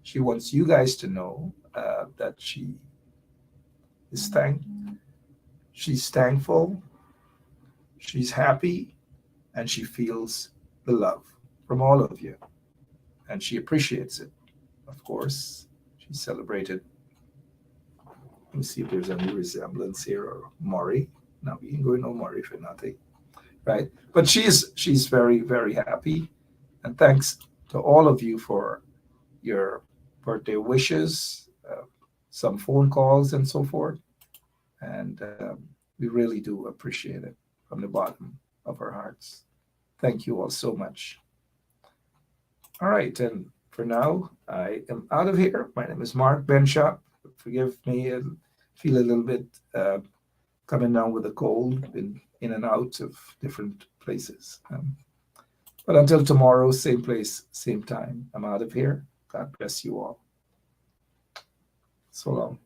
She wants you guys to know that she's thankful, she's happy, and she feels the love from all of you. And she appreciates it. Of course, she celebrated. Let me see if there's any resemblance here, or Maury. No, we can go no Maury for nothing. Right? But she's very, very happy. And thanks to all of you for your birthday wishes, some phone calls and so forth. And we really do appreciate it from the bottom of our hearts. Thank you all so much. All right, and for now, I am out of here. My name is Mark Benshop. Forgive me, I feel a little bit coming down with a cold, been in and out of different places. But until tomorrow, same place, same time, I'm out of here. God bless you all. So long.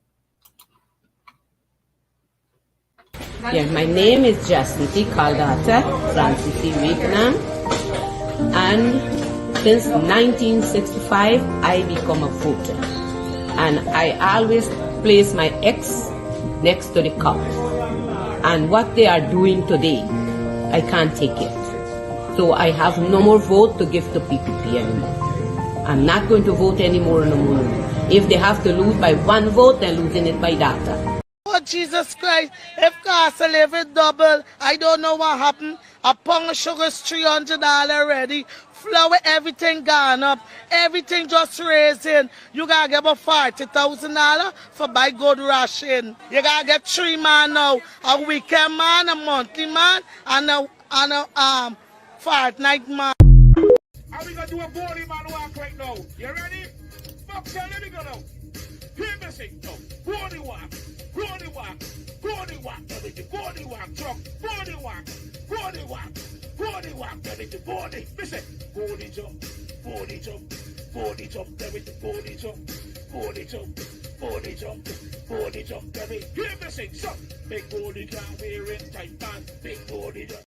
Yeah, my name is Jacinty Caldata Francis Vietnam, and since 1965 I become a voter, and I always place my X next to the cup. And what they are doing today, I can't take it. So I have no more vote to give to PPP anymore. I'm not going to vote anymore no more. If they have to lose by one vote, they're losing it by data. Oh, Jesus Christ, if cost of living double, I don't know what happened. A pound of sugar is $300 already. Flour, everything gone up. Everything just raising. You gotta get about $40,000 for buy good ration. You gotta get 3 man now. A weekend man, a monthly man, and a fortnight man. How we gonna do a body man walk right now? You ready? Fuck, let me go now. Hear me sing now. Body walk, body walk, body walk, everything. Body walk, truck, body walk, body walk, body walk, everything. Body, listen. Body jump, body jump, body jump, everything. Body jump, body jump, body jump, body jump, everything. Hear me sing, so big body can't wear it tight pants, big body jump.